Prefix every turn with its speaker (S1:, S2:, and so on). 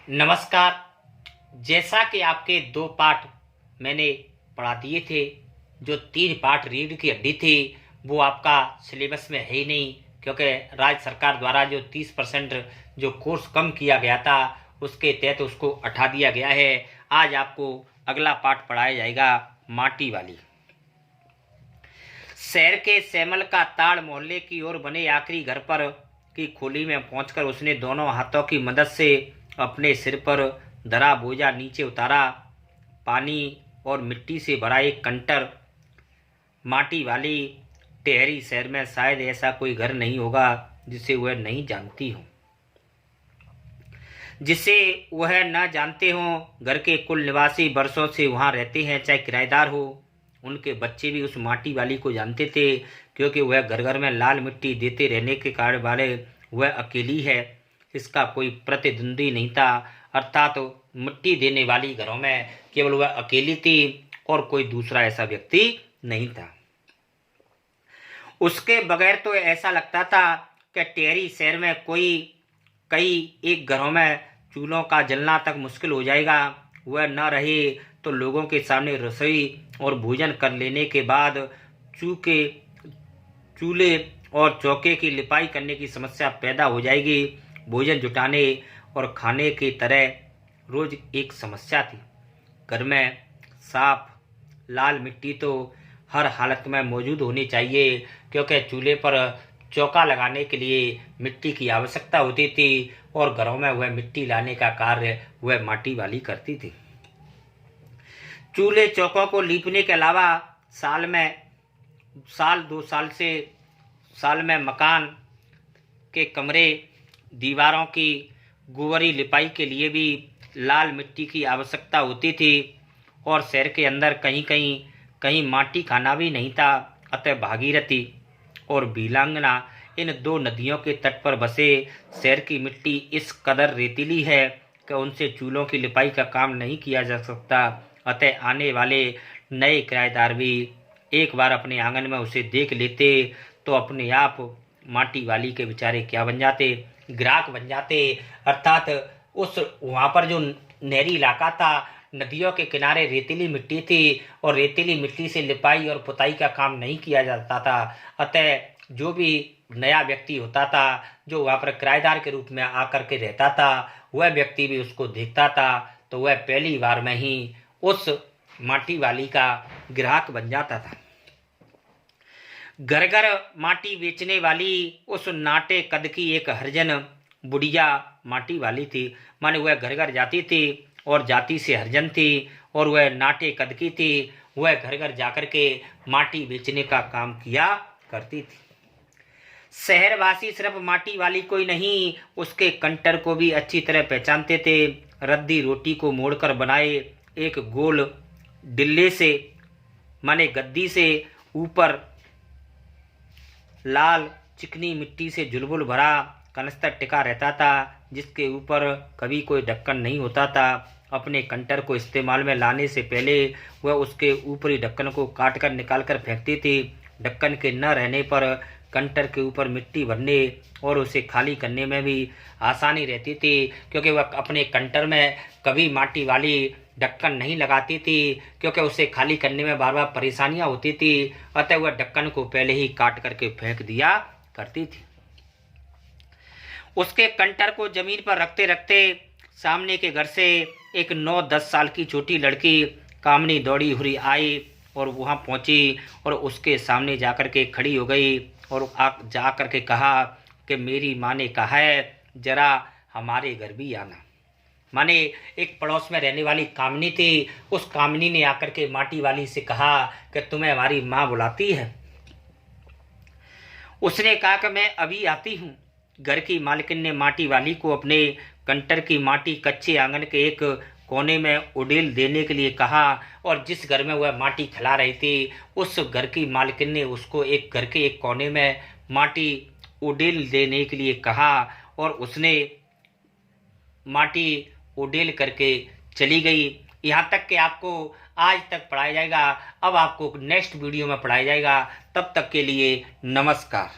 S1: नमस्कार। जैसा कि आपके 2 पार्ट मैंने पढ़ा दिए थे, जो 3 पार्ट रीढ़ की हड्डी थी वो आपका सिलेबस में है ही नहीं, क्योंकि राज्य सरकार द्वारा जो 30% जो कोर्स कम किया गया था उसके तहत उसको हटा दिया गया है। आज आपको अगला पार्ट पढ़ाया जाएगा माटी वाली। शहर के सैमल का ताड़ मोहल्ले की ओर बने आखिरी घर पर की खोली में पहुंचकर उसने दोनों हाथों की मदद से अपने सिर पर धरा बोझा नीचे उतारा। पानी और मिट्टी से भरा एक कंटर माटी वाली टेहरी शहर में शायद ऐसा कोई घर नहीं होगा जिसे वह नहीं जानती हो, जिसे वह न जानते हों। घर के कुल निवासी वर्षों से वहां रहते हैं, चाहे किराएदार हो। उनके बच्चे भी उस माटी वाली को जानते थे, क्योंकि वह घर घर में लाल मिट्टी देते रहने के कारण वाले वह अकेली है, इसका कोई प्रतिद्वंदी नहीं था। अर्थात तो मिट्टी देने वाली घरों में केवल वह अकेली थी और कोई दूसरा ऐसा व्यक्ति नहीं था। उसके बगैर तो ऐसा लगता था कि टेहरी शहर में कई एक घरों में चूल्हों का जलना तक मुश्किल हो जाएगा। वह न रहे तो लोगों के सामने रसोई और भोजन कर लेने के बाद चूल्हे और चौके की लिपाई करने की समस्या पैदा हो जाएगी। भोजन जुटाने और खाने की तरह रोज एक समस्या थी। घर में साफ लाल मिट्टी तो हर हालत में मौजूद होनी चाहिए, क्योंकि चूल्हे पर चौका लगाने के लिए मिट्टी की आवश्यकता होती थी और घरों में वह मिट्टी लाने का कार्य वह माटी वाली करती थी। चूल्हे चौकों को लीपने के अलावा साल 2 साल में मकान के कमरे दीवारों की गोबरी लिपाई के लिए भी लाल मिट्टी की आवश्यकता होती थी। और शहर के अंदर कहीं माटी खाना भी नहीं था। अतः भागीरथी और बीलांगना इन 2 नदियों के तट पर बसे शहर की मिट्टी इस कदर रेतीली है कि उनसे चूल्हों की लिपाई का काम नहीं किया जा सकता। अतः आने वाले नए किराएदार भी एक बार अपने आंगन में उसे देख लेते तो अपने आप माटी वाली के बेचारे क्या बन जाते, ग्राहक बन जाते। अर्थात वहाँ पर जो नहरी इलाका था, नदियों के किनारे रेतीली मिट्टी थी और रेतीली मिट्टी से लिपाई और पुताई का काम नहीं किया जाता था। अतः जो भी नया व्यक्ति होता था, जो वहाँ पर किराएदार के रूप में आकर के रहता था, वह व्यक्ति भी उसको देखता था तो वह पहली बार में ही उस माटी वाली का ग्राहक बन जाता था। घर घर माटी बेचने वाली उस नाटे कद की एक हरिजन बुढ़िया माटी वाली थी। माने वह घर घर जाती थी और जाति से हरिजन थी और वह नाटे कद की थी। वह घर घर जाकर के माटी बेचने का काम किया करती थी। शहरवासी सिर्फ माटी वाली कोई नहीं, उसके कंटर को भी अच्छी तरह पहचानते थे। रद्दी रोटी को मोड़कर बनाए एक गोल डिल्ले से माने गद्दी से ऊपर लाल चिकनी मिट्टी से जुलबुल भरा कनस्तर टिका रहता था, जिसके ऊपर कभी कोई ढक्कन नहीं होता था। अपने कंटर को इस्तेमाल में लाने से पहले वह उसके ऊपरी ढक्कन को काटकर निकालकर फेंकती थी। ढक्कन के न रहने पर कंटर के ऊपर मिट्टी भरने और उसे खाली करने में भी आसानी रहती थी, क्योंकि वह अपने कंटर में कभी माटी वाली ढक्कन नहीं लगाती थी, क्योंकि उसे खाली करने में बार बार परेशानियां होती थी। अतः वह ढक्कन को पहले ही काट करके फेंक दिया करती थी। उसके कंटर को जमीन पर रखते रखते सामने के घर से एक 9-10 साल की छोटी लड़की कामनी दौड़ी हुई आई और वहां पहुंची और उसके सामने जाकर के खड़ी हो गई और जाकर के कहा कि मेरी माँ ने कहा है जरा हमारे घर भी आना। माने एक पड़ोस में रहने वाली कामनी थी। उस कामनी ने आकर के माटी वाली से कहा कि तुम्हें हमारी माँ बुलाती है। उसने कहा कि मैं अभी आती हूँ। घर की मालकिन ने माटी वाली को अपने कंटर की माटी कच्चे आंगन के एक कोने में उड़ेल देने के लिए कहा और जिस घर में वह माटी खिला रही थी उस घर की मालकिन ने उसको एक घर के एक कोने में माटी उड़ेल देने के लिए कहा और उसने माटी उड़ेल करके चली गई। यहाँ तक कि आपको आज तक पढ़ाया जाएगा। अब आपको नेक्स्ट वीडियो में पढ़ाया जाएगा। तब तक के लिए नमस्कार।